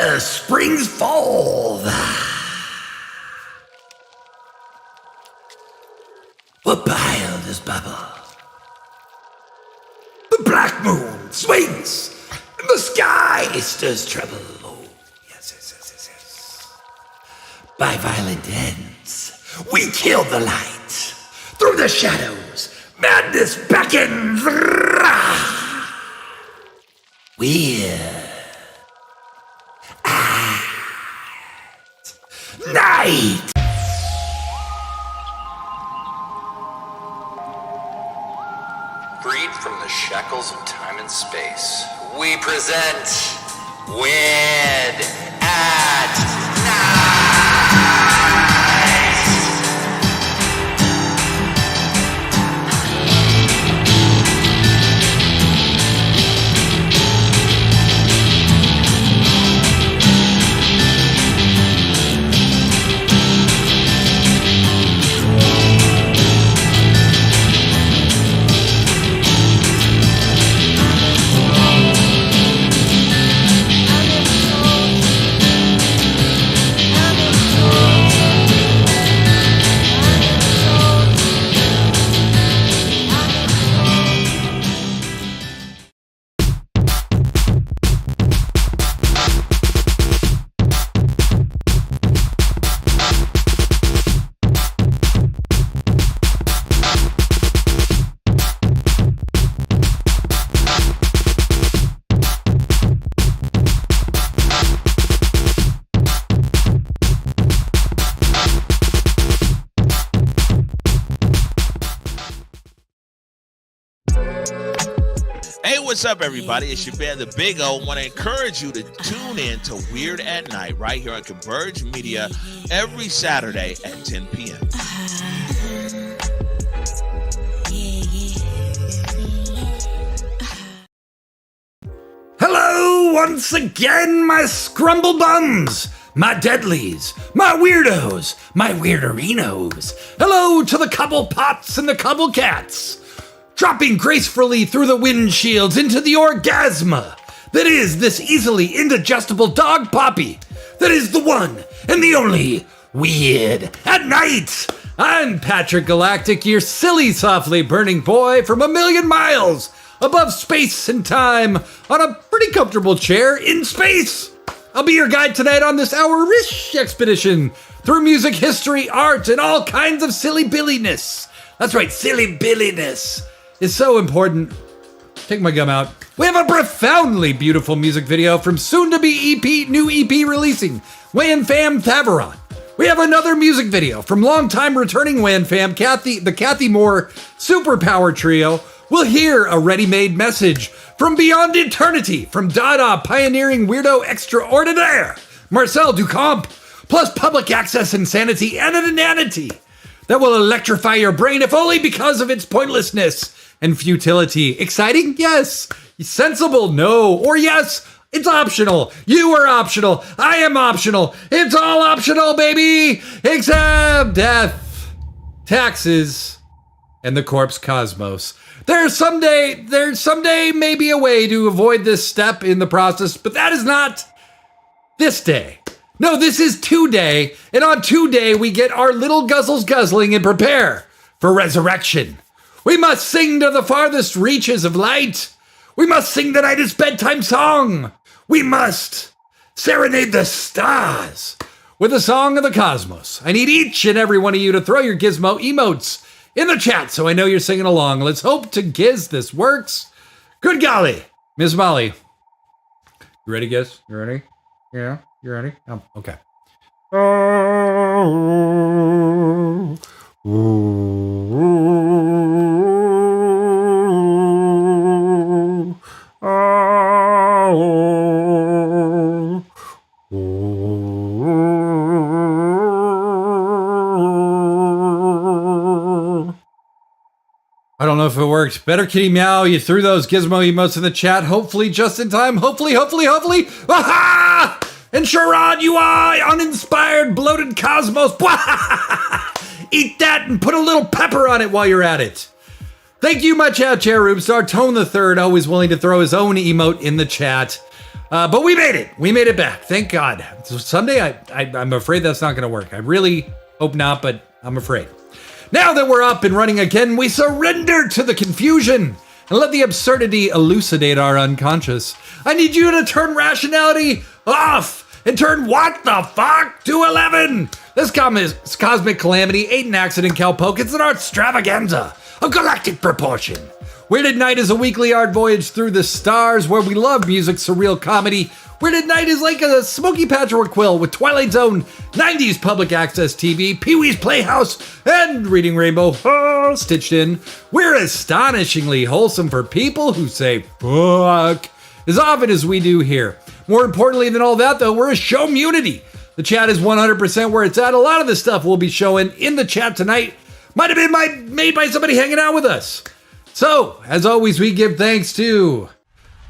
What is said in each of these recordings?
winter springs forth. What wild is bubble? The black moon swings, and the sky stirs trouble. Oh, yes. By violent ends, we kill the light. Through the shadows, madness beckons. We're at night. Freed from the shackles of time and space, we present Win at Night! Hey, what's up, everybody? It's your band, The Big O. Want to encourage you to tune in to Weird at Night right here on Converge Media every Saturday at 10 p.m. Hello once again, my scrumble bums, my deadlies, my weirdos, my weirderinos. Hello to the cobble pots and the cobble cats. Dropping gracefully through the windshields into the orgasma that is this easily indigestible dog poppy, that is the one and the only Weird at Night. I'm Patrick Galactic, your silly, softly burning boy from a million miles above space and time on a pretty comfortable chair in space. I'll be your guide tonight on this hour-ish expedition through music, history, art, and all kinds of silly billiness. That's right, silly billiness is so important. Take my gum out. We have a profoundly beautiful music video from soon-to-be new EP releasing, WAN Fam Thaveron. We have another music video from longtime returning WAN Fam, the Kathy Moore Superpower Trio. We'll hear a ready-made message from beyond eternity from Dada pioneering weirdo extraordinaire, Marcel Ducamp, plus public access insanity and an inanity that will electrify your brain if only because of its pointlessness and futility. Exciting? Yes. Sensible? No. Or yes, it's optional. You are optional. I am optional. It's all optional, baby, except death, taxes, and the corpse cosmos. There's someday maybe a way to avoid this step in the process, but that is not this day. No, this is today, and on today we get our little guzzles guzzling and prepare for resurrection. We must sing to the farthest reaches of light. We must sing the night's bedtime song. We must serenade the stars with the song of the cosmos. I need each and every one of you to throw your gizmo emotes in the chat so I know you're singing along. Let's hope to giz this works. Good golly. Miss Molly. You ready, Giz? You ready? Yeah? You ready? Okay. I don't know if it worked. Better kitty meow. You threw those gizmo emotes in the chat. Hopefully just in time. Hopefully. Aha! And Sharad, you are uninspired, bloated cosmos. Eat that and put a little pepper on it while you're at it. Thank you, my chat chair Rubestar. Tone the Third, always willing to throw his own emote in the chat. But we made it. We made it back. Thank God. So someday I'm afraid that's not going to work. I really hope not, but I'm afraid. Now that we're up and running again, we surrender to the confusion and let the absurdity elucidate our unconscious. I need you to turn rationality off and turn what the fuck to 11. This cosmic calamity ain't an accident, cowpoke. It's an extravaganza of galactic proportion. Weirded Night is a weekly art voyage through the stars where we love music, surreal comedy. Weirded Night is like a Smoky Patchwork quill with Twilight Zone, 90s public access TV, Pee-wee's Playhouse, and Reading Rainbow stitched in. We're astonishingly wholesome for people who say fuck as often as we do here. More importantly than all that, though, we're a show-munity. The chat is 100% where it's at. A lot of the stuff we'll be showing in the chat tonight might have been made by somebody hanging out with us. So, as always, we give thanks to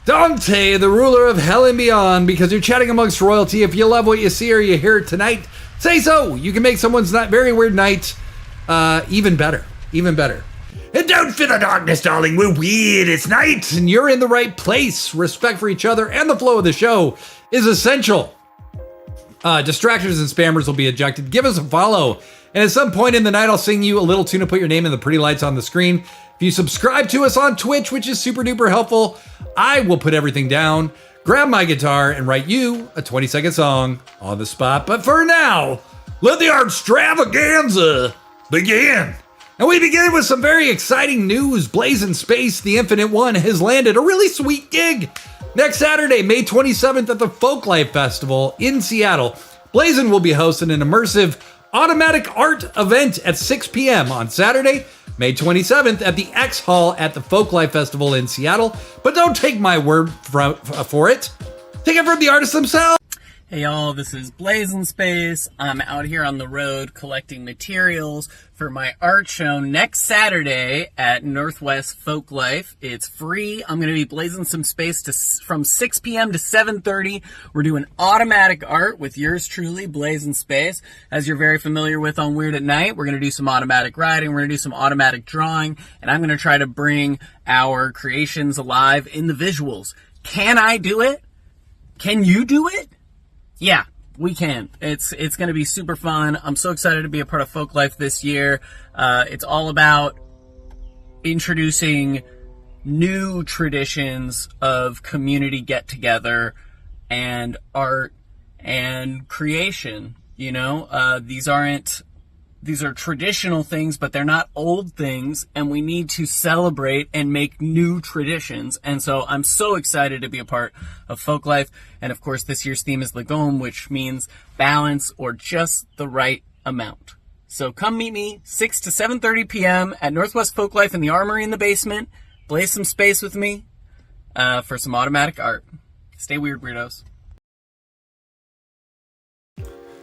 Dante, the ruler of hell and beyond, because you're chatting amongst royalty. If you love what you see or you hear tonight, say so. You can make someone's very weird night even better. Even better. And don't fear the darkness, darling. We're weird. It's night. And you're in the right place. Respect for each other and the flow of the show is essential. Distractors and spammers will be ejected. Give us a follow. And at some point in the night, I'll sing you a little tune to put your name in the pretty lights on the screen. If you subscribe to us on Twitch, which is super duper helpful, I will put everything down, grab my guitar, and write you a 20-second song on the spot. But for now, let the extravaganza begin. And we begin with some very exciting news. Blazing Space, the Infinite One, has landed a really sweet gig. Next Saturday, May 27th at the Folklife Festival in Seattle, Blazin will be hosting an immersive automatic art event at 6 p.m. on Saturday, May 27th at the X Hall at the Folklife Festival in Seattle. But don't take my word for it. Take it from the artists themselves. Hey y'all, this is Blazing Space. I'm out here on the road collecting materials for my art show next Saturday at Northwest Folklife. It's free. I'm going to be blazing some space from 6 p.m. to 7:30. We're doing automatic art with yours truly, Blazing Space. As you're very familiar with on Weird at Night, we're going to do some automatic writing, we're going to do some automatic drawing, and I'm going to try to bring our creations alive in the visuals. Can I do it? Can you do it? Yeah, we can. It's going to be super fun. I'm so excited to be a part of Folklife this year. It's all about introducing new traditions of community get-together and art and creation. You know, these are traditional things, but they're not old things, and we need to celebrate and make new traditions. And so I'm so excited to be a part of Folklife. And of course, this year's theme is Lagom, which means balance or just the right amount. So come meet me 6 to 7:30 p.m. at Northwest Folklife in the Armory in the basement. Blaze some space with me for some automatic art. Stay weird, weirdos.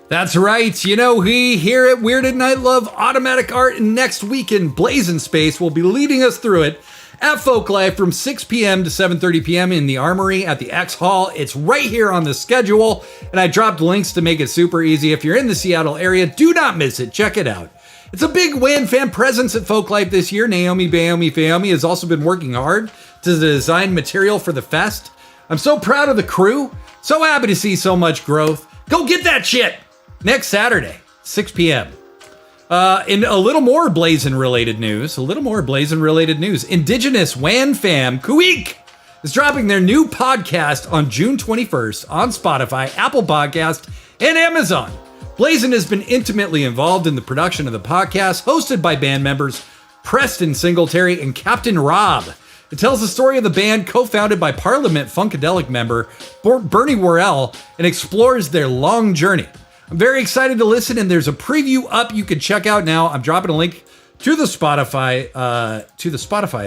That's right. You know, we here at Weird at Night love automatic art, and next weekend, Blazing Space will be leading us through it at Folklife from 6 p.m. to 7:30 p.m. in the Armory at the X Hall. It's right here on the schedule, and I dropped links to make it super easy. If you're in the Seattle area, do not miss it. Check it out. It's a big WAN fan presence at Folklife this year. Naomi Fayomi has also been working hard to design material for the fest. I'm so proud of the crew. So happy to see so much growth. Go get that shit! Next Saturday, 6 p.m. In a little more Blazin-related news, Indigenous WAN fam Kuik is dropping their new podcast on June 21st on Spotify, Apple Podcast, and Amazon. Blazin has been intimately involved in the production of the podcast, hosted by band members Preston Singletary and Captain Rob. It tells the story of the band, co-founded by Parliament Funkadelic member Bernie Worrell, and explores their long journey. I'm very excited to listen, and there's a preview up you can check out now. I'm dropping a link to the Spotify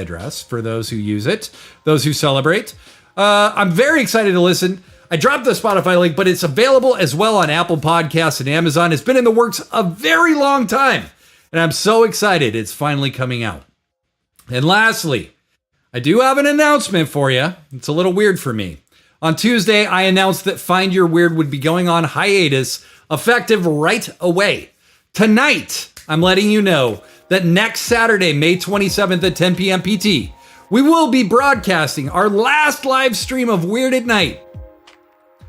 address for those who use it, those who celebrate. I'm very excited to listen. I dropped the Spotify link, but it's available as well on Apple Podcasts and Amazon. It's been in the works a very long time, and I'm so excited it's finally coming out. And lastly, I do have an announcement for you. It's a little weird for me. On Tuesday, I announced that Find Your Weird would be going on hiatus, effective right away. Tonight, I'm letting you know that next Saturday, May 27th at 10 p.m. PT, we will be broadcasting our last live stream of Weird at Night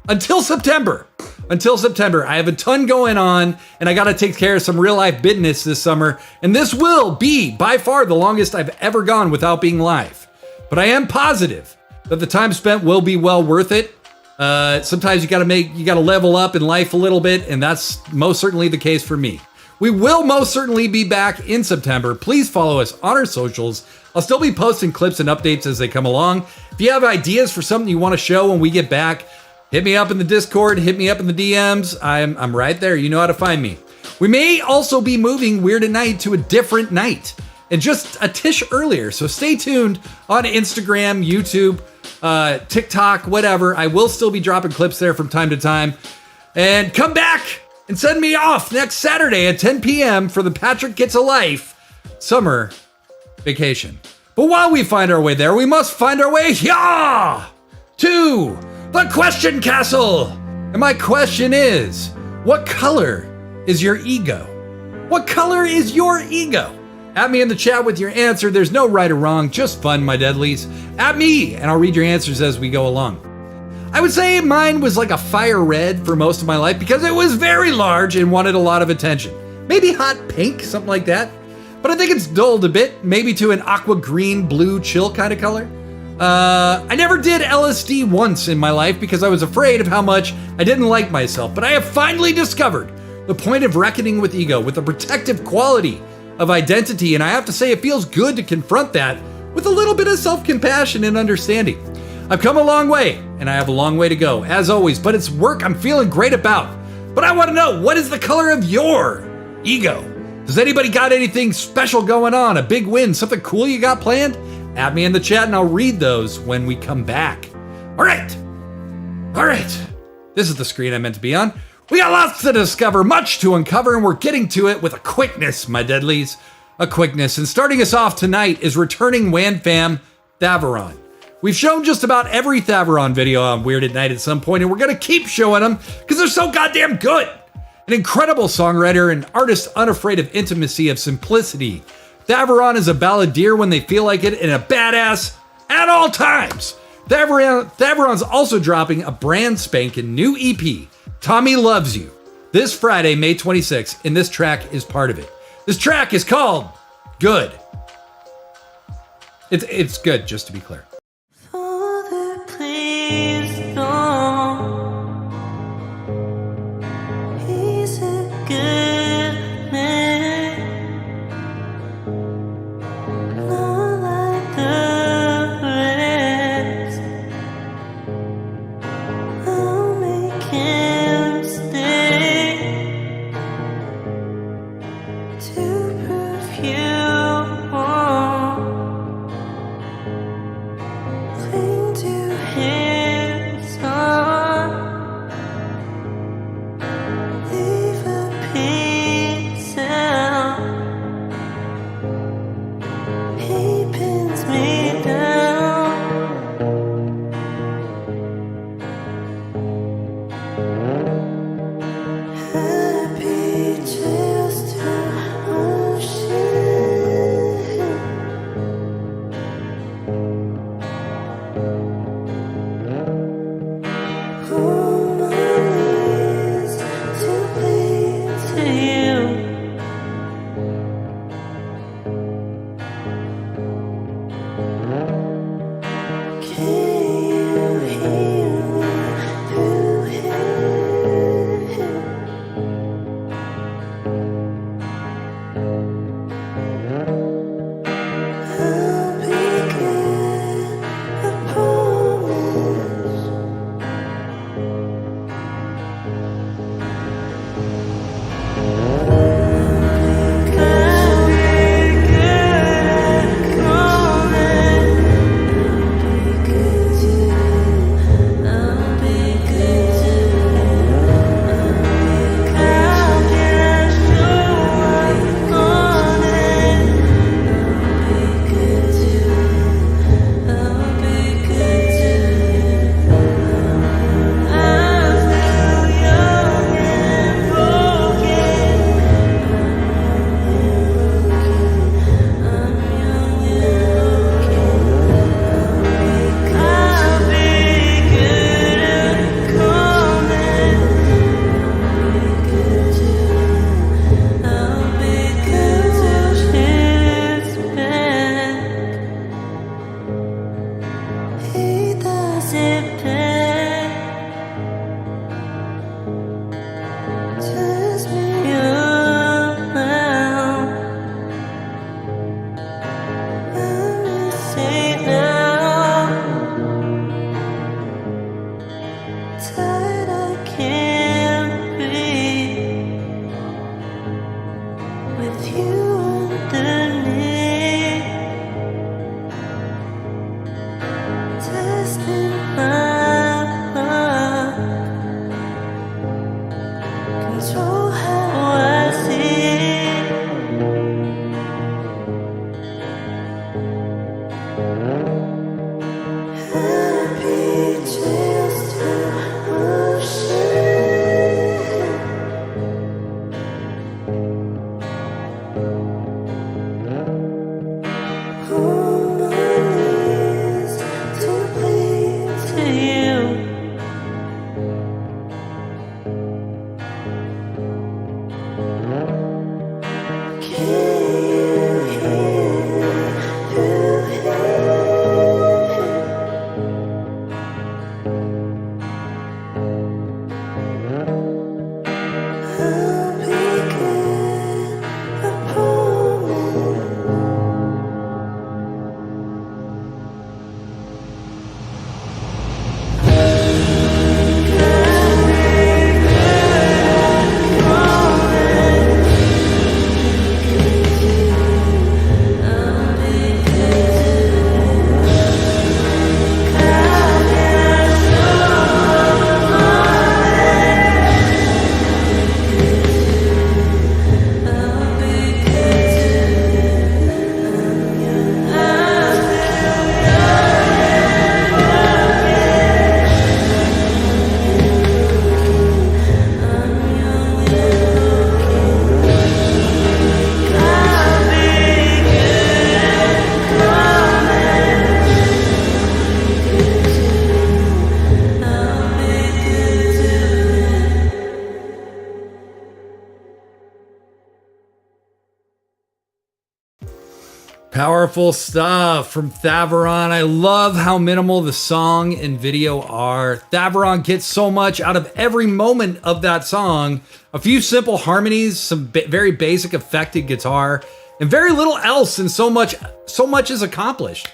until September. Until September, I have a ton going on, and I got to take care of some real life business this summer, and this will be by far the longest I've ever gone without being live. But I am positive that the time spent will be well worth it. Sometimes you gotta level up in life a little bit, and that's most certainly the case for me. We will most certainly be back in September. Please follow us on our socials. I'll still be posting clips and updates as they come along. If you have ideas for something you want to show when we get back, hit me up in the Discord, hit me up in the DMs. I'm right there. You know how to find me. We may also be moving Weird at Night to a different night, and just a tish earlier. So stay tuned on Instagram, YouTube, TikTok, whatever. I will still be dropping clips there from time to time. And come back and send me off next Saturday at 10 p.m. for the Patrick Gets a Life summer vacation. But while we find our way there, we must find our way here to the Question Castle. And my question is, what color is your ego? What color is your ego? At me in the chat with your answer. There's no right or wrong, just fun, my deadlies. At me, and I'll read your answers as we go along. I would say mine was like a fire red for most of my life because it was very large and wanted a lot of attention. Maybe hot pink, something like that. But I think it's dulled a bit, maybe to an aqua green, blue, chill kind of color. I never did LSD once in my life because I was afraid of how much I didn't like myself. But I have finally discovered the point of reckoning with ego, with the protective quality of identity. And I have to say, it feels good to confront that with a little bit of self-compassion and understanding. I've come a long way, and I have a long way to go, as always, but it's work I'm feeling great about. But I want to know, what is the color of your ego? Does anybody got anything special going on? A big win? Something cool you got planned? Add me in the chat, and I'll read those when we come back. All right. This is the screen I meant to be on. We got lots to discover, much to uncover, and we're getting to it with a quickness, my deadlies. A quickness. And starting us off tonight is returning WAN fam, Thaveron. We've shown just about every Thaveron video on Weird at Night at some point, and we're going to keep showing them because they're so goddamn good. An incredible songwriter and artist unafraid of intimacy, of simplicity. Thaveron is a balladeer when they feel like it and a badass at all times. Thaveron's also dropping a brand spanking new EP, Tommy Loves You, this Friday, May 26th, and this track is part of it. This track is called Good. It's good, just to be clear. Father, please don't. He's a good man, not like the rest. I'll make him stay to prove you wrong. Cling to his arm, leave a piece out. He pins me down. Happy just to ocean. On my knees to plead to you. Can you hear me through him? I'll begin a promise. Powerful stuff from Thaveron. I love how minimal the song and video are. Thaveron gets so much out of every moment of that song. A few simple harmonies, some very basic affected guitar, and very little else, and so much is accomplished.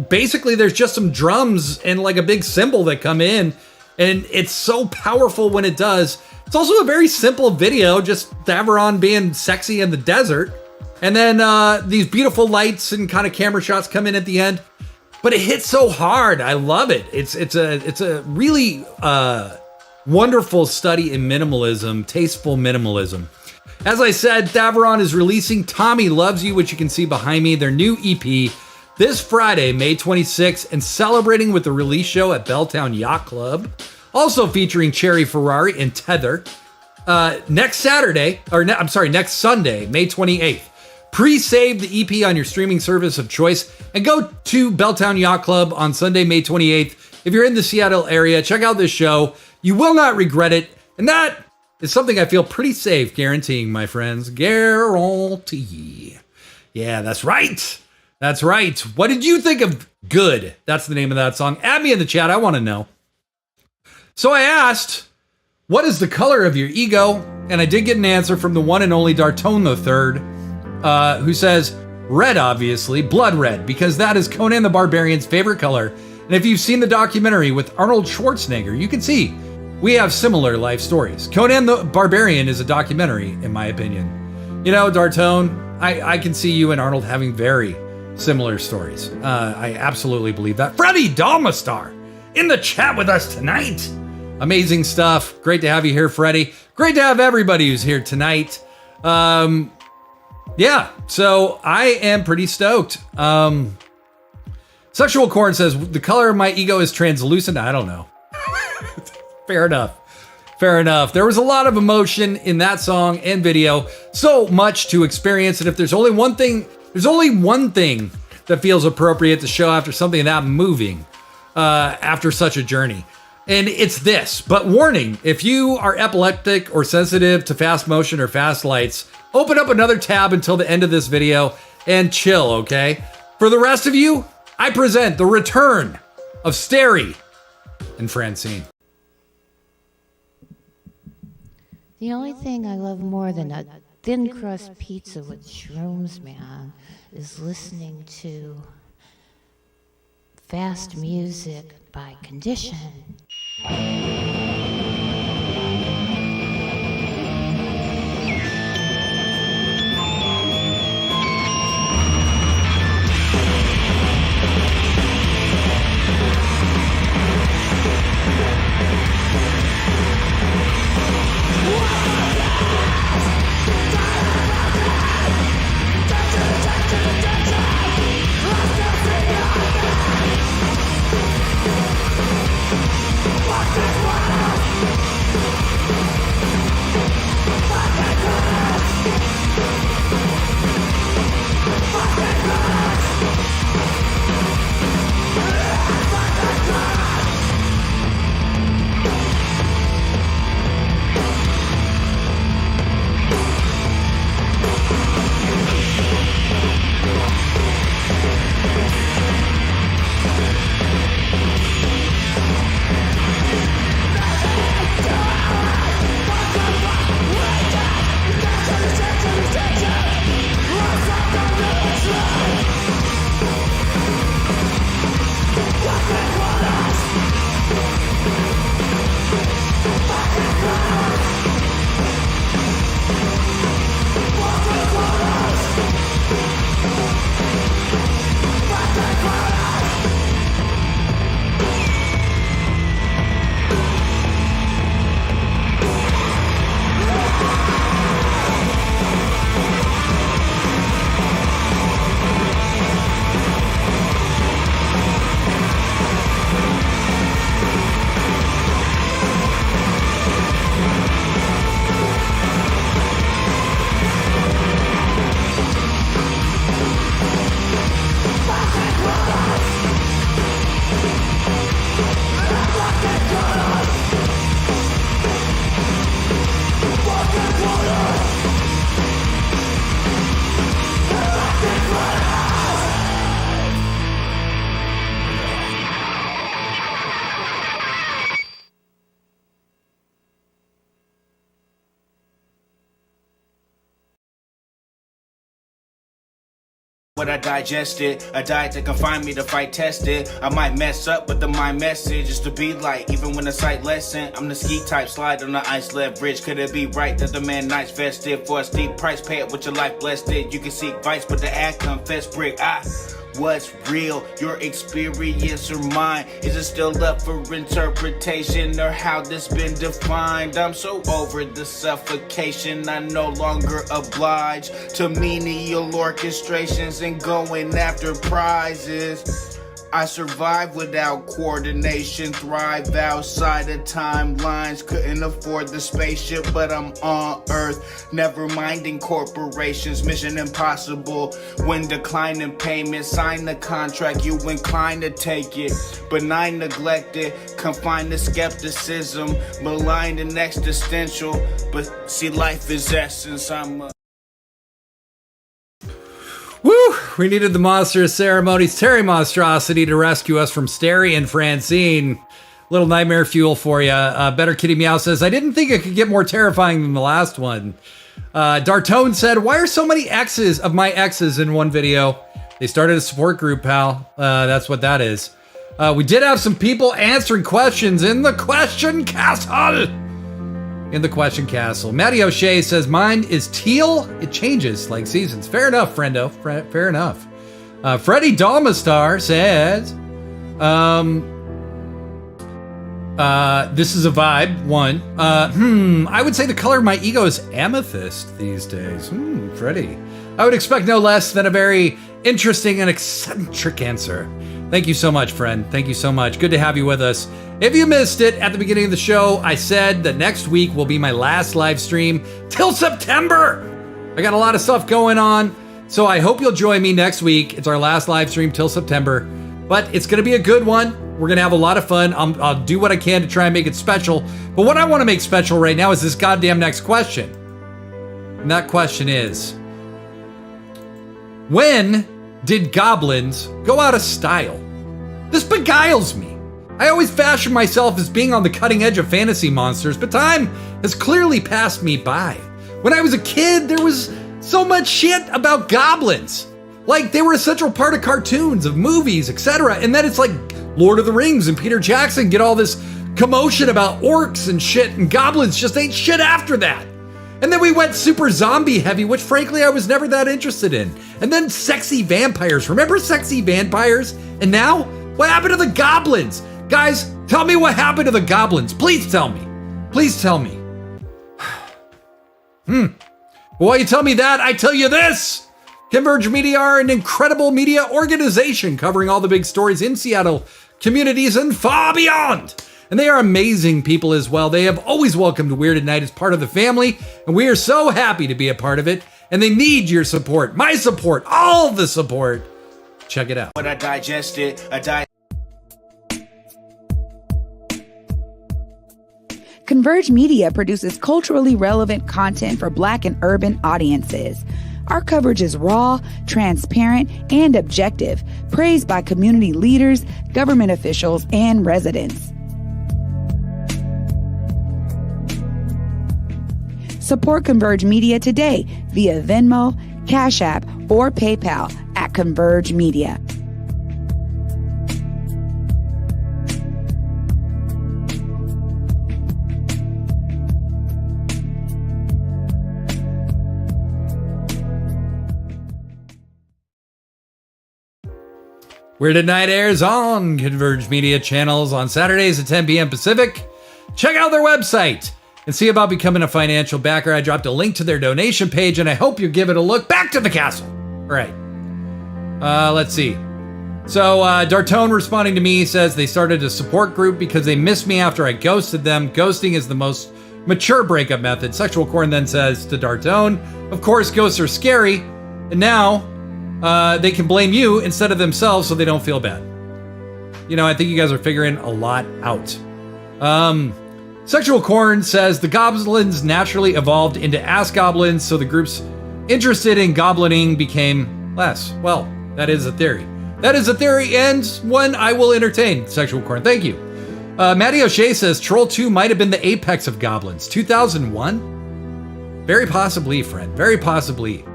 Basically, there's just some drums and like a big cymbal that come in, and it's so powerful when it does. It's also a very simple video, just Thaveron being sexy in the desert. And then these beautiful lights and kind of camera shots come in at the end, but it hits so hard. I love it. It's a really wonderful study in minimalism, tasteful minimalism. As I said, Thaveron is releasing Tommy Loves You, which you can see behind me, their new EP, this Friday, May 26th, and celebrating with the release show at Belltown Yacht Club. Also featuring Cherry Ferrari and Tether. Next Sunday, May 28th. Pre-save the EP on your streaming service of choice and go to Belltown Yacht Club on Sunday, May 28th. If you're in the Seattle area, check out this show. You will not regret it. And that is something I feel pretty safe guaranteeing, my friends. Guarantee. Yeah, that's right. That's right. What did you think of Good? That's the name of that song. Add me in the chat. I want to know. So I asked, what is the color of your ego? And I did get an answer from the one and only Dartone III. Who says, red, obviously, blood red, because that is Conan the Barbarian's favorite color. And if you've seen the documentary with Arnold Schwarzenegger, you can see we have similar life stories. Conan the Barbarian is a documentary, in my opinion. You know, Dartone, I can see you and Arnold having very similar stories. I absolutely believe that. Freddie Dalmastar in the chat with us tonight. Amazing stuff. Great to have you here, Freddie. Great to have everybody who's here tonight. Yeah, so I am pretty stoked. Sexual Corn says, the color of my ego is translucent. I don't know. Fair enough. Fair enough. There was a lot of emotion in that song and video. So much to experience. And if there's only one thing that feels appropriate to show after something that moving, after such a journey. And it's this. But warning, if you are epileptic or sensitive to fast motion or fast lights, open up another tab until the end of this video and chill, okay? For the rest of you, I present the return of Steri and Francine. The only thing I love more than a thin crust pizza with shrooms, man, is listening to fast music by Condition. What is What I digested, a diet that confine me to fight tested. I might mess up, but my message is to be light, even when the sight lesson. I'm the ski type, slide on the ice leverage. Could it be right that the man nights vested for a steep price? Pay it with your life blessed. You can seek vice, but the act confess brick. What's real, your experience or mine? Is it still up for interpretation, or how this been defined? I'm so over the suffocation, I no longer oblige to menial orchestrations and going after prizes. I survive without coordination, thrive outside of timelines. Couldn't afford the spaceship, but I'm on Earth. Never minding corporations, mission impossible. When declining payment, sign the contract, you inclined to take it. Benign, neglected, confined to skepticism, maligned and existential. But see, life is essence, I'm a... Woo! We needed the monster ceremonies, Terry Monstrosity, to rescue us from Stary and Francine. Little nightmare fuel for you. Better Kitty Meow says, I didn't think it could get more terrifying than the last one. Dartone said, why are so many exes of my exes in one video? They started a support group, pal. That's what that is. We did have some people answering questions in the question castle. Matty O'Shea says, mine is teal. It changes like seasons. Fair enough, friendo. Fair enough. Freddie Dalmastar says, this is a vibe, one. I would say the color of my ego is amethyst these days. Freddie. I would expect no less than a very interesting and eccentric answer. Thank you so much, friend. Thank you so much. Good to have you with us. If you missed it at the beginning of the show, I said that next week will be my last live stream till September. I got a lot of stuff going on, so I hope you'll join me next week. It's our last live stream till September, but it's going to be a good one. We're going to have a lot of fun. I'll do what I can to try and make it special, but what I want to make special right now is this goddamn next question. And that question is, when did goblins go out of style? This beguiles me. I always fashion myself as being on the cutting edge of fantasy monsters, but time has clearly passed me by. When I was a kid, there was so much shit about goblins. Like, they were a central part of cartoons, of movies, etc. And then it's like Lord of the Rings and Peter Jackson get all this commotion about orcs and shit, and goblins just ain't shit after that. And then we went super zombie heavy, which frankly I was never that interested in. And then sexy vampires. Remember sexy vampires? And now, what happened to the goblins? Guys, tell me what happened to the goblins. Please tell me. Please tell me. While you tell me that, I tell you this. Converge Media are an incredible media organization covering all the big stories in Seattle, communities, and far beyond. And they are amazing people as well. They have always welcomed Weird at Night as part of the family, and we are so happy to be a part of it. And they need your support, my support, all the support. Check it out. What I digested, Converge Media produces culturally relevant content for Black and urban audiences. Our coverage is raw, transparent, and objective, praised by community leaders, government officials, and residents. Support Converge Media today via Venmo, Cash App, or PayPal at Converge Media. Weird at Night airs on Converge Media channels on Saturdays at 10 p.m. Pacific. Check out their website and see about becoming a financial backer. I dropped a link to their donation page, and I hope you give it a look. Back to the castle. All right. Let's see. So Dartone responding to me says they started a support group because they missed me after I ghosted them. Ghosting is the most mature breakup method. Sexual Corn then says to Dartone, of course, ghosts are scary, and now they can blame you instead of themselves so they don't feel bad. You know, I think you guys are figuring a lot out. Sexual Corn says the goblins naturally evolved into ass goblins, so the groups interested in goblining became less. Well, that is a theory. That is a theory, and one I will entertain, Sexual Corn. Thank you. Matty O'Shea says Troll 2 might have been the apex of goblins. 2001? Very possibly, friend. Very possibly.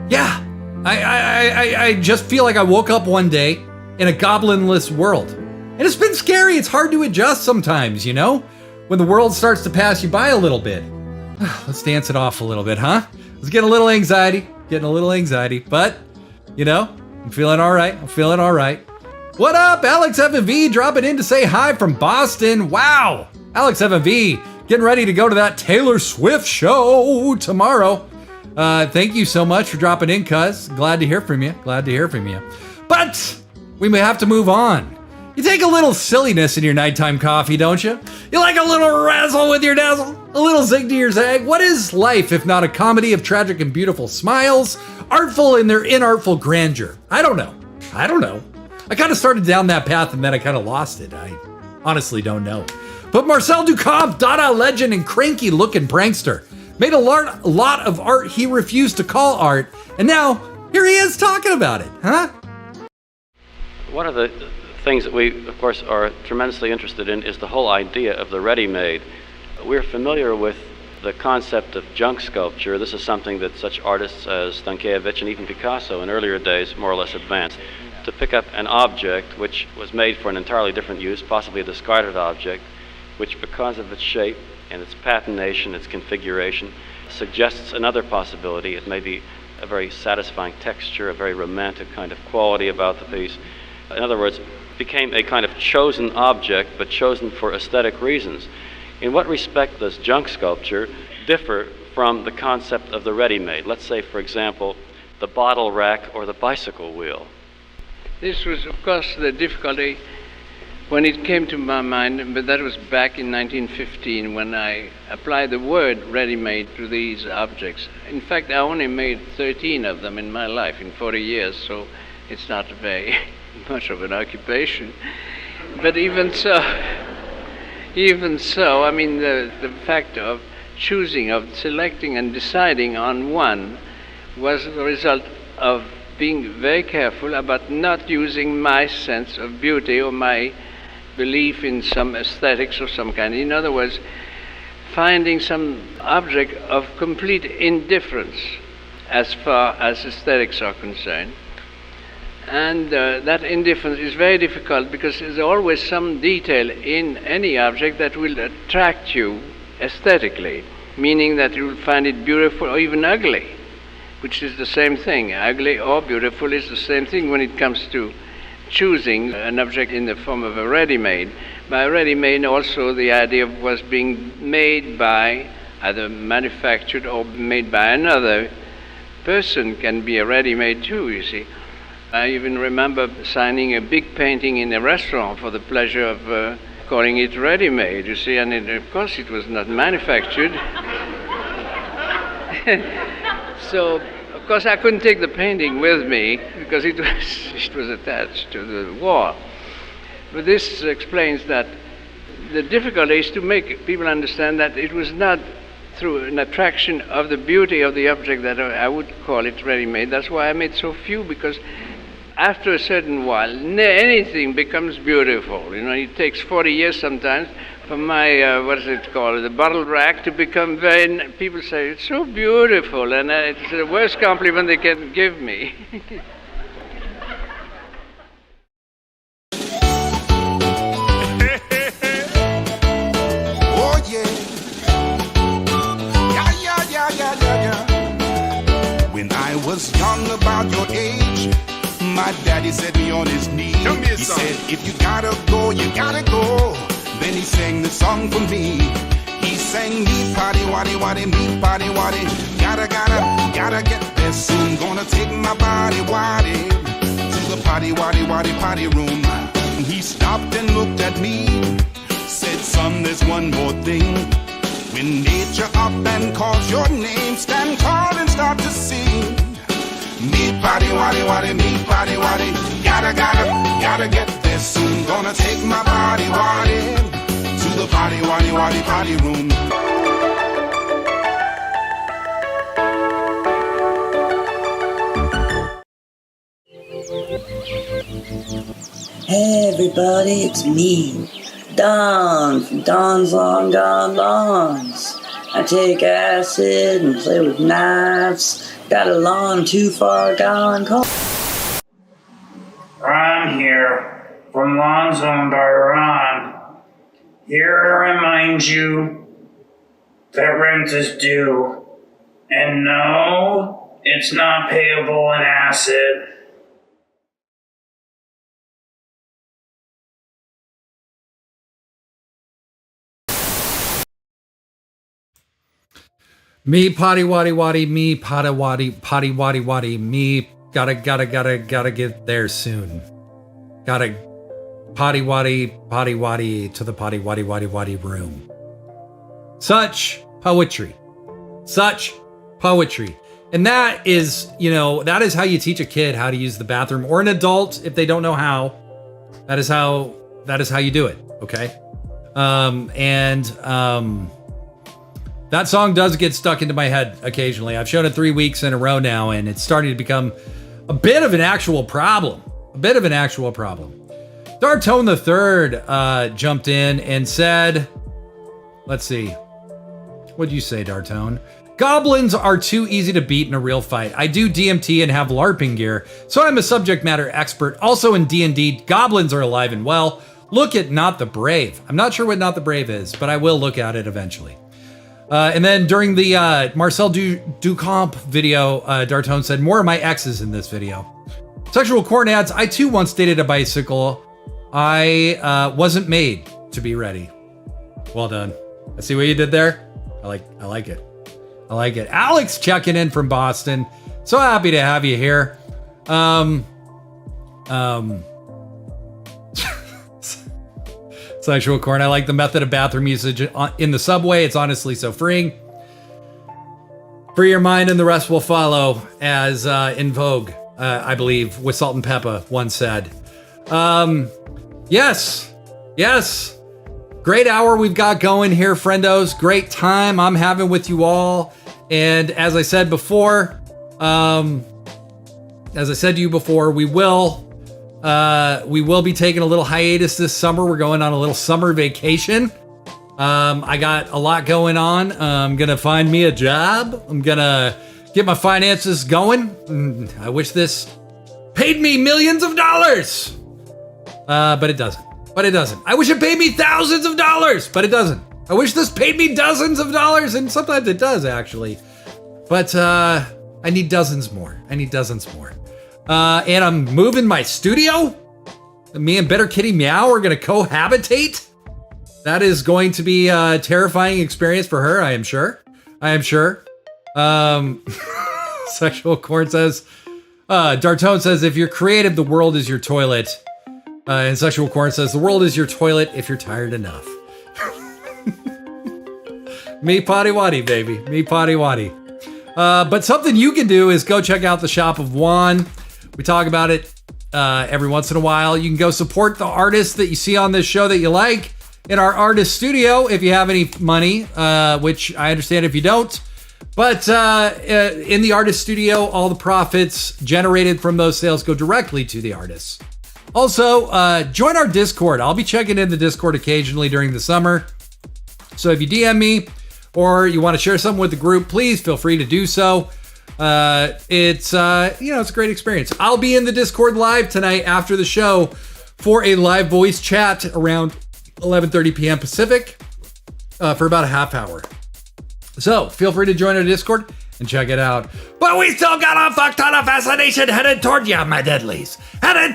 Yeah, I just feel like I woke up one day in a goblinless world. And it's been scary. It's hard to adjust sometimes, you know? When the world starts to pass you by a little bit. Let's dance it off a little bit, huh? Let's get a little anxiety. But, you know, I'm feeling all right. What up, Alex FV dropping in to say hi from Boston. Wow. Alex FV getting ready to go to that Taylor Swift show tomorrow. Thank you so much for dropping in, cuz. Glad to hear from you. But we may have to move on. You take a little silliness in your nighttime coffee, don't you? You like a little razzle with your dazzle? A little zig to your zag? What is life if not a comedy of tragic and beautiful smiles, artful in their inartful grandeur? I don't know. I kind of started down that path and then I kind of lost it. I honestly don't know. But Marcel Duchamp, Dada legend and cranky looking prankster, made a lot of art he refused to call art, and now here he is talking about it, huh? One of the things that we, of course, are tremendously interested in is the whole idea of the ready-made. We're familiar with the concept of junk sculpture. This is something that such artists as Stankiewicz and even Picasso in earlier days more or less advanced. To pick up an object which was made for an entirely different use, possibly a discarded object, which because of its shape and its patination, its configuration, suggests another possibility. It may be a very satisfying texture, a very romantic kind of quality about the piece. In other words, became a kind of chosen object, but chosen for aesthetic reasons. In what respect does junk sculpture differ from the concept of the ready-made? Let's say, for example, the bottle rack or the bicycle wheel. This was, of course, the difficulty when it came to my mind, but that was back in 1915 when I applied the word ready-made to these objects. In fact, I only made 13 of them in my life, in 40 years, so it's not very much of an occupation. But even so, I mean, the fact of choosing, of selecting and deciding on one was the result of being very careful about not using my sense of beauty or my belief in some aesthetics of some kind. In other words, finding some object of complete indifference as far as aesthetics are concerned. And that indifference is very difficult because there's always some detail in any object that will attract you aesthetically, meaning that you will find it beautiful or even ugly, which is the same thing. Ugly or beautiful is the same thing when it comes to choosing an object in the form of a ready-made. By ready-made also the idea was being made by, either manufactured or made by another person can be a ready-made too, you see. I even remember signing a big painting in a restaurant for the pleasure of calling it ready-made, you see, and of course it was not manufactured. So, of course, I couldn't take the painting with me because it was attached to the wall. But this explains that the difficulty is to make people understand that it was not through an attraction of the beauty of the object that I would call it ready-made. That's why I made so few, because after a certain while, anything becomes beautiful. You know, it takes 40 years sometimes for my, the bottle rack to become very, people say, it's so beautiful, and it's the worst compliment they can give me. Oh, yeah. Yeah. When I was young, about your age, my daddy set me on his knee. He said, if you gotta go, you gotta go. Then he sang the song for me. He sang me potty waddy waddy, me potty waddy. Gotta get there soon. Gonna take my body waddy to the potty waddy waddy potty room. He stopped and looked at me, said, son, there's one more thing. When nature up and calls your name, stand tall and start to sing. Me potty waddy waddy, me potty waddy. Gotta get there soon. Gonna take my body waddy to the potty waddy waddy potty room. Hey everybody, it's me, Don from Don's Long Gone Lawns. I take acid and play with knives. got a lawn too far gone. Call. Ron here, from Lawn Zone by Ron. Here to remind you that rent is due. And no, it's not payable in acid. Me potty waddy waddy, me potty waddy waddy, me gotta get there soon. Gotta potty waddy to the potty waddy room. Such poetry. Such poetry. And that is, that is how you teach a kid how to use the bathroom, or an adult if they don't know how. That is how you do it, okay? That song does get stuck into my head occasionally. I've shown it 3 weeks in a row now, and it's starting to become a bit of an actual problem. Dartone the Third jumped in and said, let's see. What'd you say, Dartone? Goblins are too easy to beat in a real fight. I do DMT and have LARPing gear, so I'm a subject matter expert. Also in D&D, goblins are alive and well. Look at Not the Brave. I'm not sure what Not the Brave is, but I will look at it eventually. And then during the Marcel Ducamp video, Dartone said, more of my exes in this video. Sexual Corn adds, I too once dated a bicycle. I wasn't made to be ready. Well done. I see what you did there. I like it. Alex checking in from Boston. So happy to have you here. Sexual Corn, I like the method of bathroom usage in the subway. It's honestly so freeing. Free your mind and the rest will follow, as In Vogue, I believe, with Salt and Pepper once said. Yes. Great hour we've got going here, friendos. Great time I'm having with you all. And as I said before, we will be taking a little hiatus this summer. We're going on a little summer vacation. I got a lot going on. I'm going to find me a job. I'm going to get my finances going. I wish this paid me millions of dollars. But it doesn't. I wish it paid me thousands of dollars, but it doesn't. I wish this paid me dozens of dollars, and sometimes it does, actually. But I need dozens more. And I'm moving my studio. Me and Better Kitty Meow are going to cohabitate. That is going to be a terrifying experience for her, I am sure. Sexual Corn says, Dartone says, if you're creative, the world is your toilet. And Sexual Corn says, the world is your toilet if you're tired enough. Me potty waddy, baby. But something you can do is go check out the Shop of WAN. We talk about it every once in a while. You can go support the artists that you see on this show that you like in our artist studio if you have any money, which I understand if you don't. But in the artist studio, all the profits generated from those sales go directly to the artists. Also, join our Discord. I'll be checking in the Discord occasionally during the summer. So if you DM me or you want to share something with the group, please feel free to do so. It's a great experience. I'll be in the Discord live tonight after the show for a live voice chat around 11:30 p.m. Pacific for about a half hour. So feel free to join our Discord and check it out. But we still got a fuck ton of fascination headed toward you, my deadlies. And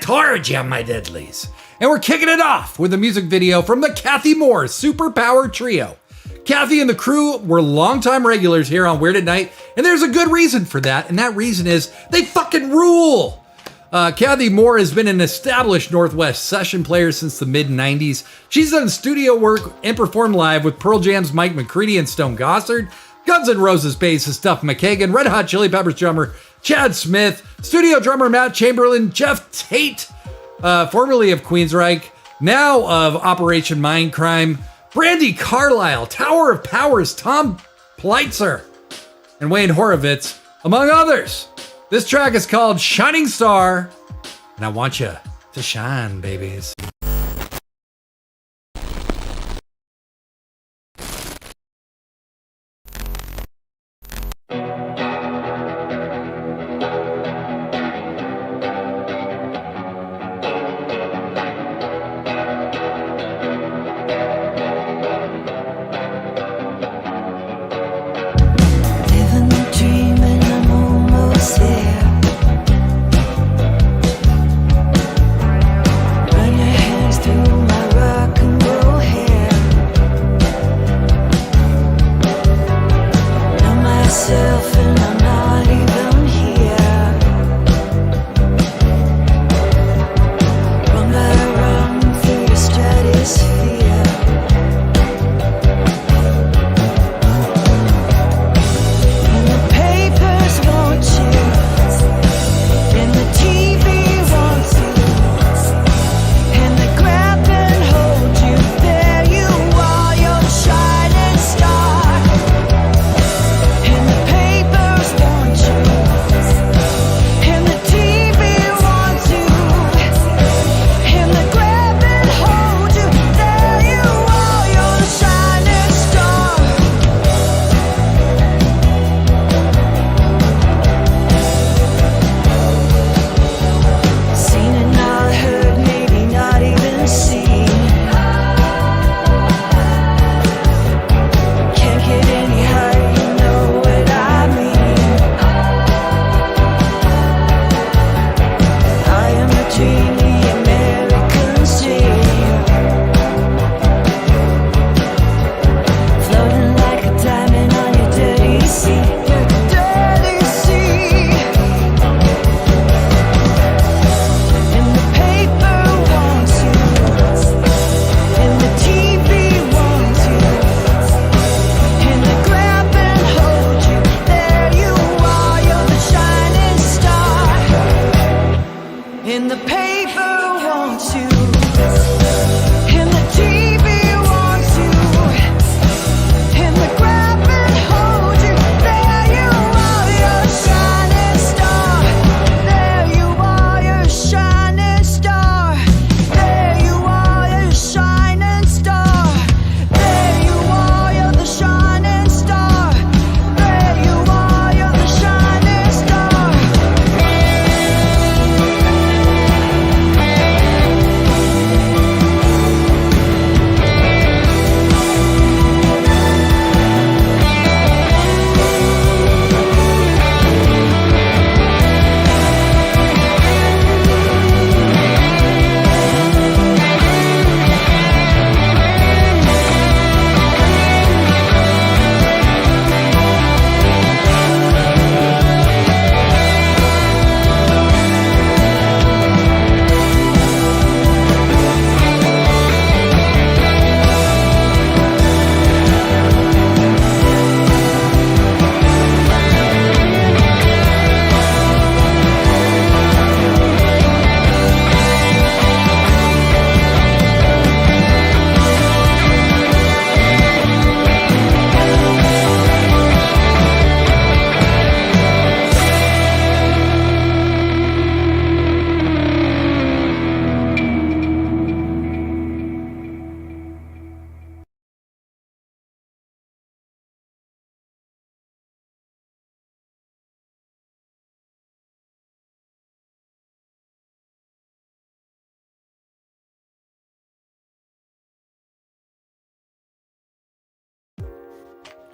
we're kicking it off with a music video from the Kathy Moore Superpower Trio. Kathy and the crew were longtime regulars here on Weird at Night, and there's a good reason for that, and that reason is they fucking rule. Kathy Moore has been an established Northwest session player since the mid-90s. She's done studio work and performed live with Pearl Jam's Mike McCready and Stone Gossard, Guns N' Roses bassist Duff McKagan, Red Hot Chili Peppers drummer Chad Smith, studio drummer Matt Chamberlain, Jeff Tate, formerly of Queensryche, now of Operation Mindcrime, Brandy Carlisle, Tower of Powers, Tom Pleitzer, and Wayne Horowitz, among others. This track is called Shining Star, and I want you to shine, babies.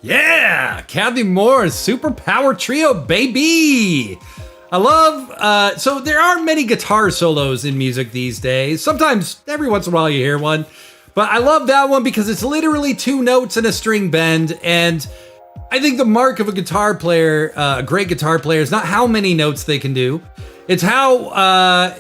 Yeah, Kathy Moore's Superpower Trio, baby. I love, so there are many guitar solos in music these days. Sometimes, every once in a while you hear one. But I love that one because it's literally 2 notes and a string bend. And I think the mark of a guitar player, a great guitar player, is not how many notes they can do. It's how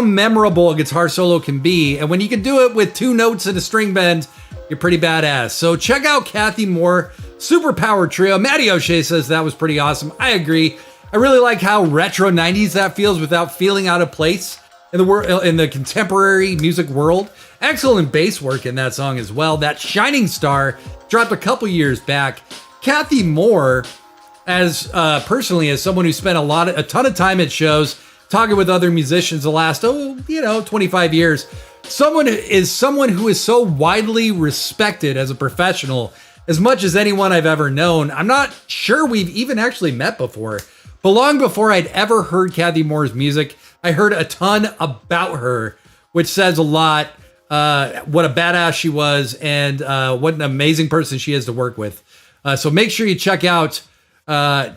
memorable a guitar solo can be. And when you can do it with 2 notes and a string bend, you're pretty badass. So check out Kathy Moore, Superpower Trio. Matty O'Shea says that was pretty awesome. I agree. I really like how retro 90s that feels without feeling out of place in the contemporary music world. Excellent bass work in that song as well. That Shining Star dropped a couple years back. Kathy Moore, as personally as someone who spent a ton of time at shows, talking with other musicians the last 25 years. Someone who is so widely respected as a professional, as much as anyone I've ever known. I'm not sure we've even actually met before, but long before I'd ever heard Kathy Moore's music, I heard a ton about her, which says a lot. What a badass she was, and what an amazing person she is to work with. So make sure you check out Kathy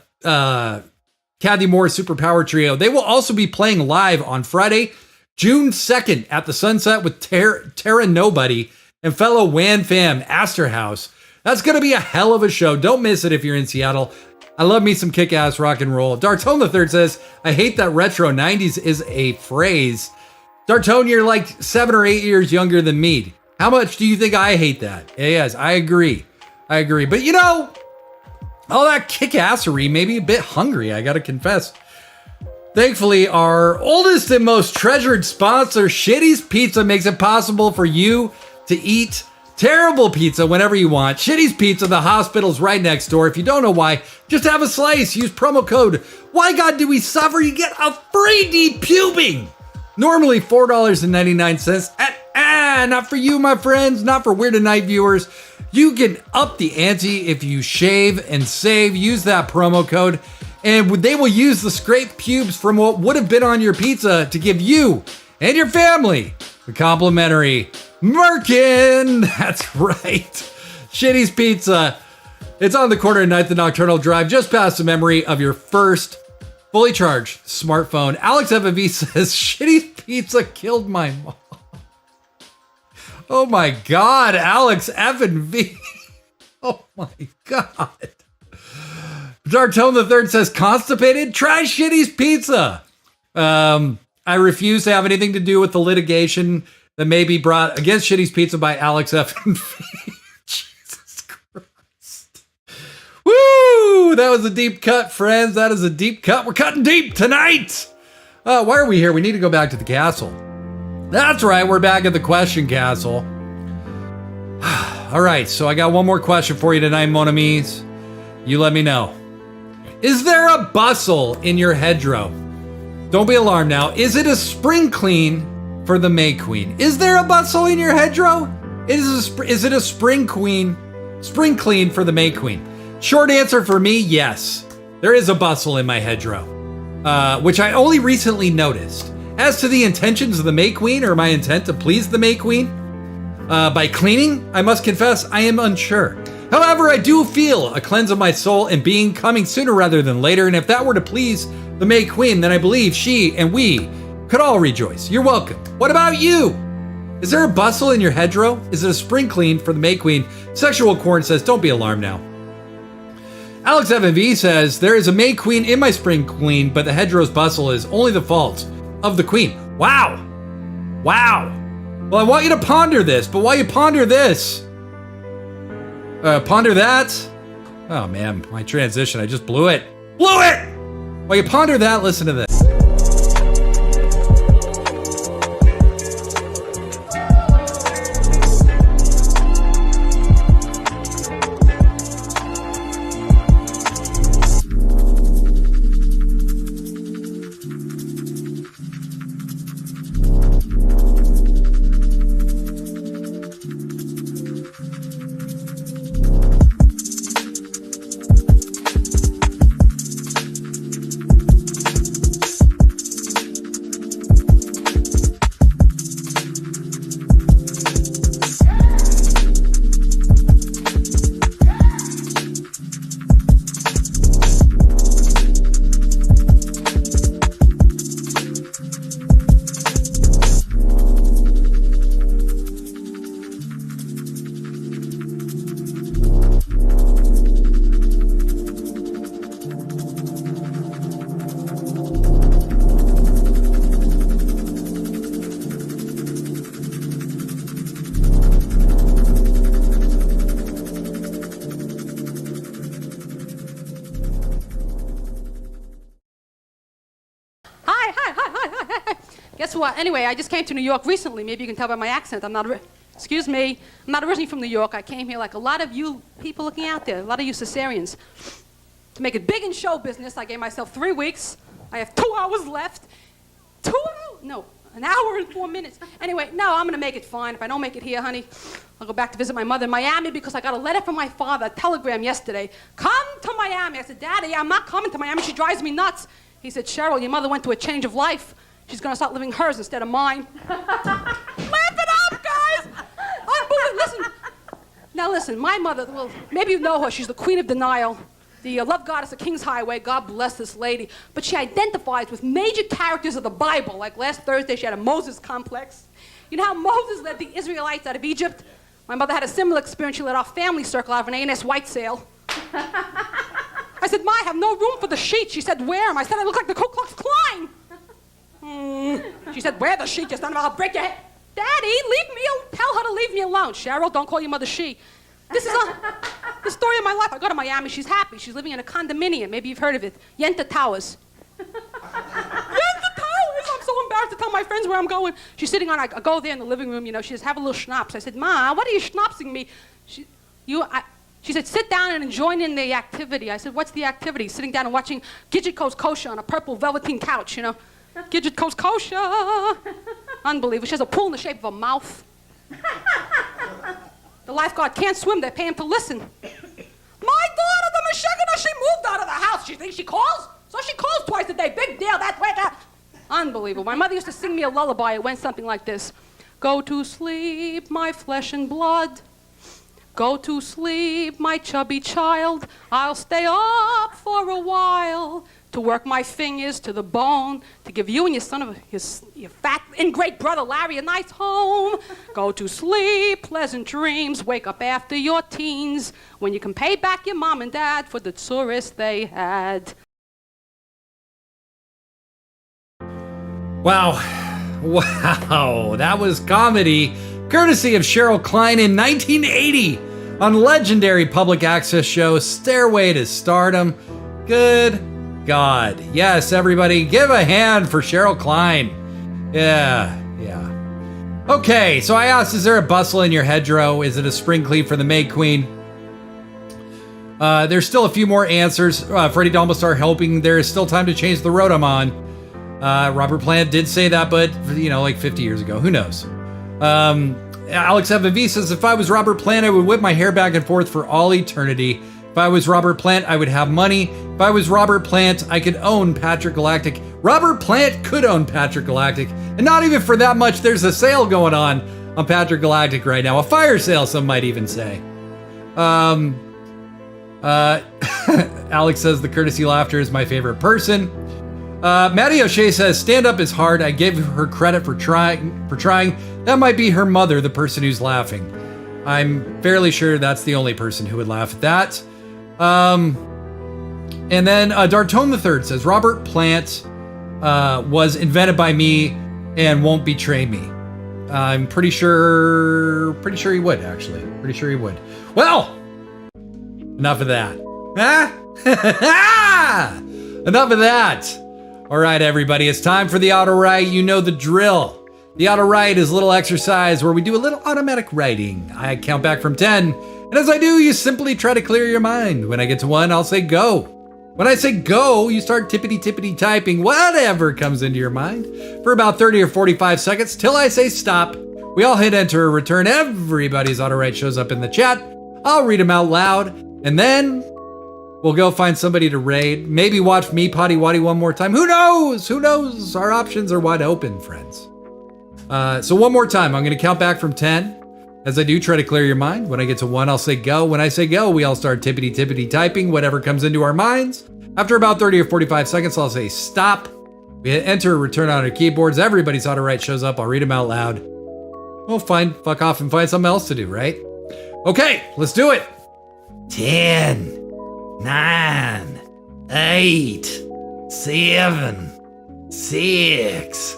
Moore's Superpower Trio. They will also be playing live on Friday, June 2nd at the Sunset with Tara Nobody and fellow WAN fam Astor House. That's going to be a hell of a show. Don't miss it if you're in Seattle. I love me some kick-ass rock and roll. Dartone III says, I hate that retro 90s is a phrase. Dartone, you're like 7 or 8 years younger than me. How much do you think I hate that? Yes, I agree. But all that kick-assery made me a bit hungry, I gotta confess. Thankfully, our oldest and most treasured sponsor, Shitty's Pizza, makes it possible for you to eat terrible pizza whenever you want. Shitty's Pizza, the hospital's right next door. If you don't know why, just have a slice. Use promo code Why God Do We Suffer? You get a free depubing. Normally $4.99. Not for you, my friends. Not for Weird at Night viewers. You can up the ante if you shave and save. Use that promo code. And they will use the scraped pubes from what would have been on your pizza to give you and your family the complimentary Merkin. That's right. Shitty's Pizza. It's on the corner of 9th and Nocturnal Drive, just past the memory of your first fully charged smartphone. Alex FV says, Shitty's Pizza killed my mom. Oh my God, Alex FV. Oh my God. Dartone III says, constipated? Try Shitty's Pizza. I refuse to have anything to do with the litigation that may be brought against Shitty's Pizza by Alex F&V. Jesus Christ. Woo! That was a deep cut, friends. That is a deep cut. We're cutting deep tonight. Why are we here? We need to go back to the castle. That's right. We're back at the question castle. All right. So I got one more question for you tonight, mon amis. You let me know. Is there a bustle in your hedgerow? Don't be alarmed now. Is it a spring clean for the May Queen? Is there a bustle in your hedgerow? Is it a spring clean for the May Queen? Short answer for me, yes. There is a bustle in my hedgerow, which I only recently noticed. As to the intentions of the May Queen, or my intent to please the May Queen, by cleaning, I must confess I am unsure. However, I do feel a cleanse of my soul and being coming sooner rather than later, and if that were to please the May Queen, then I believe she and we could all rejoice. You're welcome. What about you? Is there a bustle in your hedgerow? Is it a spring clean for the May Queen? Sexual Corn says, don't be alarmed now. Alex FNV says, there is a May Queen in my spring clean, but the hedgerow's bustle is only the fault of the Queen. Wow. Well, I want you to ponder this, but while you ponder this, ponder that. Oh man, my transition, I just blew it. While you ponder that, listen to this. Anyway, I just came to New York recently. Maybe you can tell by my accent. Excuse me. I'm not originally from New York. I came here like a lot of you people looking out there, a lot of you Caesareans. To make it big in show business, I gave myself 3 weeks. I have 2 hours left. 2 hours? No, an hour and 4 minutes. Anyway, no, I'm going to make it fine. If I don't make it here, honey, I'll go back to visit my mother in Miami because I got a letter from my father, a telegram yesterday. Come to Miami. I said, Daddy, I'm not coming to Miami. She drives me nuts. He said, Cheryl, your mother went through a change of life. She's going to start living hers instead of mine. Laugh it up, guys. Listen. Now listen, my mother, well, maybe you know her. She's the queen of denial. The love goddess of King's Highway. God bless this lady. But she identifies with major characters of the Bible. Like last Thursday, she had a Moses complex. You know how Moses led the Israelites out of Egypt? My mother had a similar experience. She led our family circle out of an A&S white sail. I said, Ma, I have no room for the sheets. She said, wear them. I said, I look like the Ku Klux Klan. She said, wear the sheet. Just I'll break your head. Daddy, leave me alone. Tell her to leave me alone. Cheryl, don't call your mother she. This is the story of my life. I go to Miami. She's happy. She's living in a condominium. Maybe you've heard of it. Yenta Towers. Yenta Towers. I'm so embarrassed to tell my friends where I'm going. She's sitting on, I go there in the living room, you know. She says, have a little schnapps. I said, Ma, what are you schnapsing me? She said, sit down and join in the activity. I said, what's the activity? Sitting down and watching Gidget Goes Kosher on a purple velveteen couch, you know. Gidget Goes Kosher. Unbelievable. She has a pool in the shape of a mouth. The lifeguard can't swim. They pay him to listen. My daughter, the Meshuggah, she moved out of the house. She thinks she calls? So she calls twice a day. Big deal. That's where that. Unbelievable. My mother used to sing me a lullaby. It went something like this. Go to sleep, my flesh and blood. Go to sleep, my chubby child. I'll stay up for a while to work my fingers to the bone, to give you and your son of your fat ingrate brother Larry a nice home. Go to sleep, pleasant dreams. Wake up after your teens when you can pay back your mom and dad for the tourists they had. Wow. Wow. That was comedy, courtesy of Cheryl Klein in 1980 on legendary public access show Stairway to Stardom. Good God. Yes, everybody, give a hand for Cheryl Klein. Yeah. Okay, so I asked, is there a bustle in your hedgerow? Is it a spring clean for the May Queen? There's still a few more answers. Freddie Dalmastar hoping there is still time to change the road I'm on. Robert Plant did say that, but, like 50 years ago. Who knows? Alex Evav says, if I was Robert Plant, I would whip my hair back and forth for all eternity. If I was Robert Plant, I would have money. If I was Robert Plant, I could own Patrick Galactic. Robert Plant could own Patrick Galactic. And not even for that much. There's a sale going on Patrick Galactic right now. A fire sale, some might even say. Alex says the courtesy laughter is my favorite person. Maddie O'Shea says, stand up is hard. I give her credit for trying. That might be her mother, the person who's laughing. I'm fairly sure that's the only person who would laugh at that. And then Dartone III says, Robert Plant was invented by me and won't betray me. I'm pretty sure he would, actually. Pretty sure he would. Well, enough of that. Enough of that. All right, everybody, it's time for the auto write. You know the drill. The auto write is a little exercise where we do a little automatic writing. I count back from 10, and as I do, you simply try to clear your mind. When I get to 1, I'll say go. When I say go, you start tippity typing whatever comes into your mind for about 30 or 45 seconds till I say stop. We all hit enter or return. Everybody's auto write shows up in the chat. I'll read them out loud, and then we'll go find somebody to raid. Maybe watch me potty waddy one more time. Who knows? Who knows? Our options are wide open, friends. So one more time, I'm going to count back from 10. As I do, try to clear your mind. When I get to 1, I'll say go. When I say go, we all start tippity typing whatever comes into our minds. After about 30 or 45 seconds, I'll say stop. We hit enter or return on our keyboards. Everybody's auto write shows up. I'll read them out loud. We'll fuck off and find something else to do, right? Okay, let's do it. 10, 9, 8, 7, 6,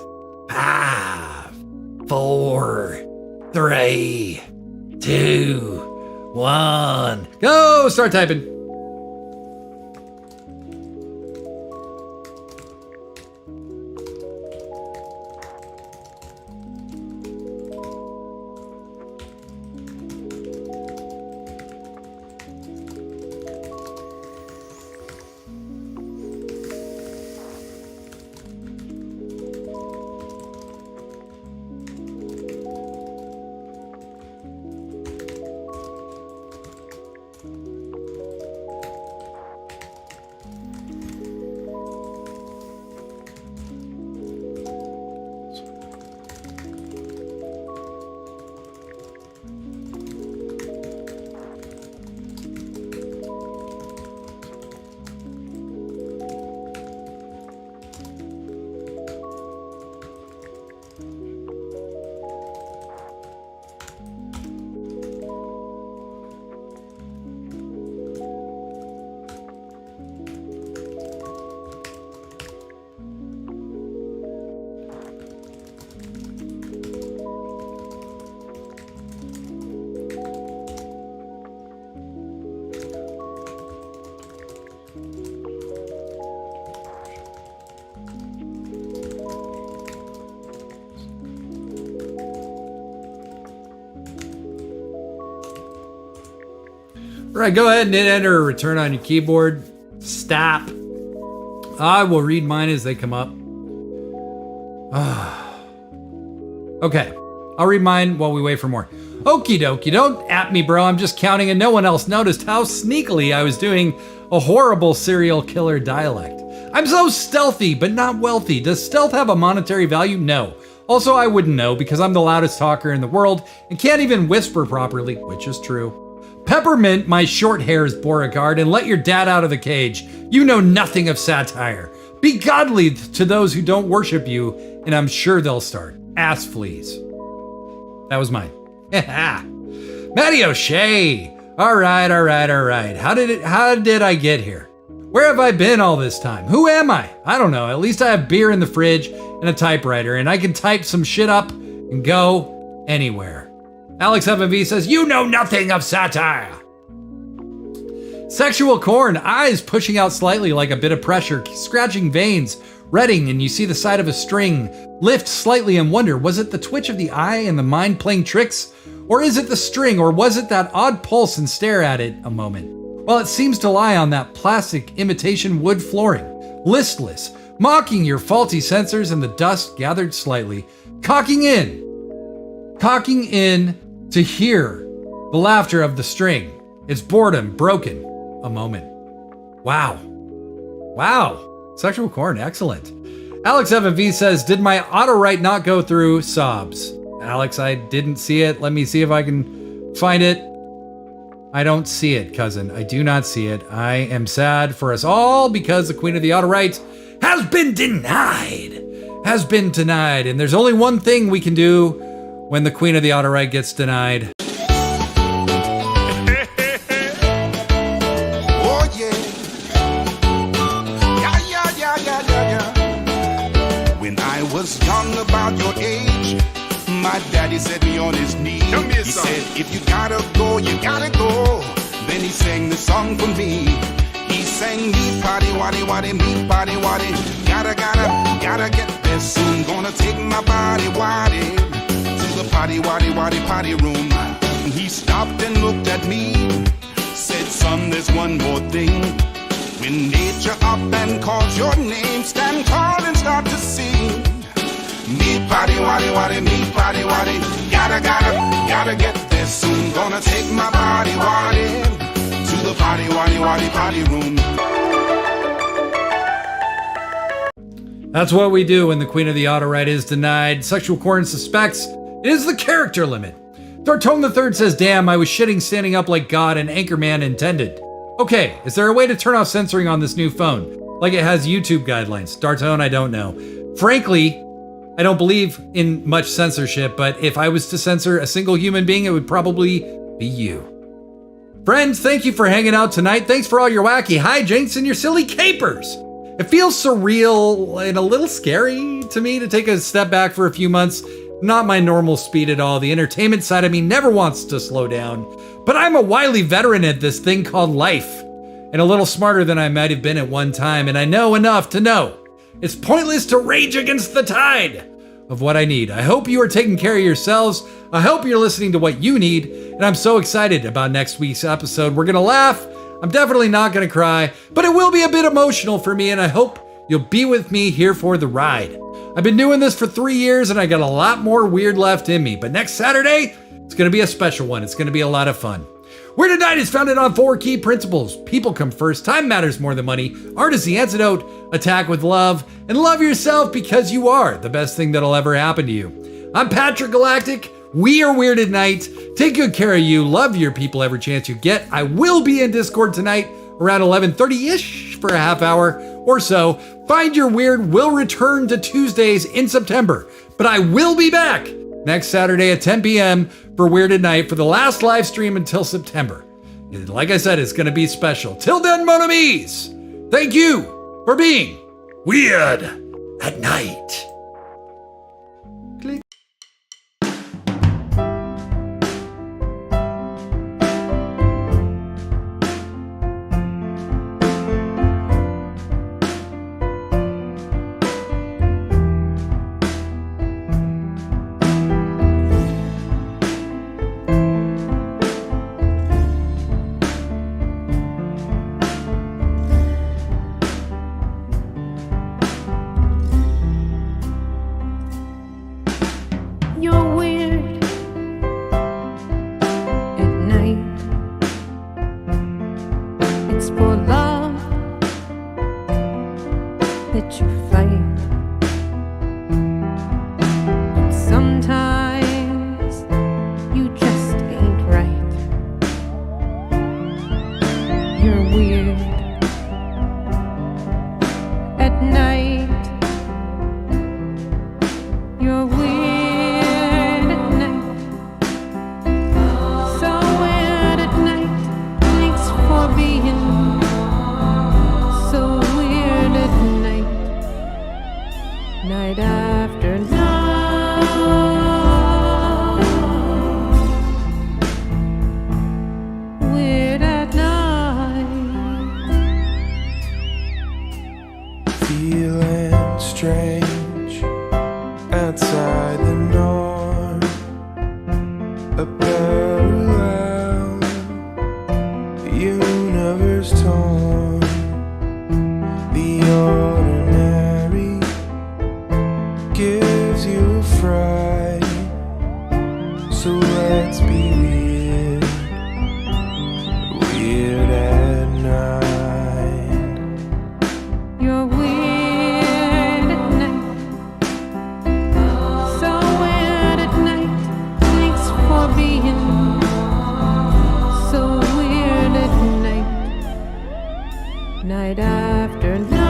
5, 4, 3, 2, 1. Go! Start typing. Right, go ahead and hit enter or return on your keyboard. Stop. I will read mine as they come up. Okay, I'll read mine while we wait for more. Okie dokie, don't at me, bro. I'm just counting and no one else noticed how sneakily I was doing a horrible serial killer dialect. I'm so stealthy, but not wealthy. Does stealth have a monetary value? No. Also, I wouldn't know because I'm the loudest talker in the world and can't even whisper properly, which is true. Peppermint my short hairs, Beauregard, and let your dad out of the cage. You know nothing of satire. Be godly to those who don't worship you, and I'm sure they'll start. Ass fleas. That was mine. Matty O'Shea. All right. How did I get here? Where have I been all this time? Who am I? I don't know. At least I have beer in the fridge and a typewriter, and I can type some shit up and go anywhere. Alex FMV says, you know nothing of satire. Sexual corn, eyes pushing out slightly like a bit of pressure, scratching veins, retting, and you see the side of a string. Lift slightly and wonder, was it the twitch of the eye and the mind playing tricks? Or is it the string, or was it that odd pulse and stare at it a moment? Well, it seems to lie on that plastic imitation wood flooring, listless, mocking your faulty sensors and the dust gathered slightly, cocking in to hear the laughter of the string. Its boredom broken a moment. Wow. Sexual corn, excellent. Alex FMV says, did my auto-write not go through? Sobs. Alex, I didn't see it. Let me see if I can find it. I don't see it, cousin. I do not see it. I am sad for us all because the Queen of the Auto-Right has been denied. And there's only one thing we can do when the Queen of the Auto-Right gets denied. Oh yeah. Yeah. When I was young, about your age, my daddy set me on his knee. He said, if you gotta go, you gotta go. Then he sang the song for me. He sang me potty waddy waddy, me potty waddy. Gotta get there soon. Gonna take my body waddy to the potty waddy waddy potty room. He stopped and looked at me, said, son, there's one more thing. When nature up and calls your name, stand tall and start to sing. Me potty waddy waddy, me potty waddy. Gotta get there soon. Gonna take my body waddy to the potty waddy waddy potty room. That's what we do when the Queen of the Auto-Right is denied. Sexual corn suspects it is the character limit. Dartone III says, damn, I was shitting standing up like God and Anchorman intended. Okay, is there a way to turn off censoring on this new phone? Like it has YouTube guidelines. Dartone, I don't know. Frankly, I don't believe in much censorship, but if I was to censor a single human being, it would probably be you. Friends, thank you for hanging out tonight. Thanks for all your wacky hijinks and your silly capers. It feels surreal and a little scary to me to take a step back for a few months. Not my normal speed at all. The entertainment side of me never wants to slow down. But I'm a wily veteran at this thing called life, and a little smarter than I might have been at one time, and I know enough to know it's pointless to rage against the tide of what I need. I hope you are taking care of yourselves. I hope you're listening to what you need, and I'm so excited about next week's episode. We're gonna laugh. I'm definitely not gonna cry, but it will be a bit emotional for me, and I hope you'll be with me here for the ride. I've been doing this for 3 years, and I got a lot more weird left in me, but next Saturday, it's gonna be a special one. It's gonna be a lot of fun. Weird at Night is founded on 4 key principles. People come first, time matters more than money, art is the antidote, attack with love, and love yourself because you are the best thing that'll ever happen to you. I'm Patrick Galactic. We are Weird at Night. Take good care of you. Love your people every chance you get. I will be in Discord tonight around 11:30-ish for a half hour or so. Find Your Weird will return to Tuesdays in September, but I will be back next Saturday at 10 p.m. for Weird at Night for the last live stream until September. Like I said, it's going to be special. Till then, mon amis, thank you for being Weird at Night. a parallel universe torn. The ordinary gives you a fright, so let's be weird, weird at night. You're weird at night, so weird at night. Thanks for being so weird at night, night after night.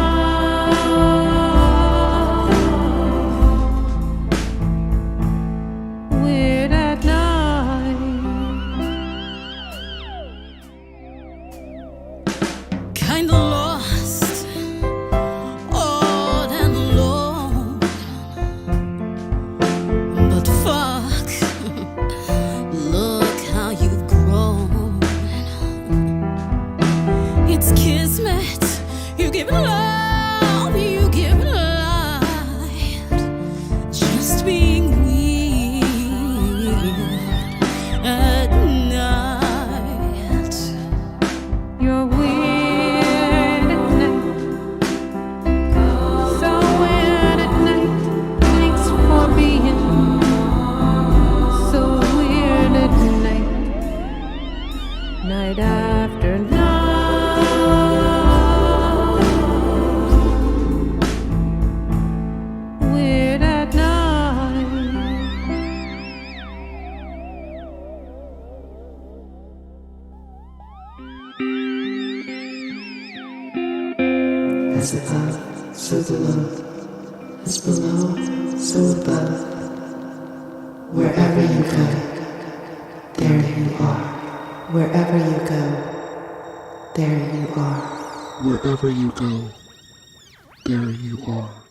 Weird at night. Kinda lost, old and alone. But fuck, look how you've grown. It's kismet, you give love, you give light. Just being weird at night. You're weird at night, so weird at night. Thanks for being so weird at night, night after night. Weird at night. As above, so below. As below, so above. Wherever you go, there you are. Wherever you go, there you are. Wherever you go, there you are.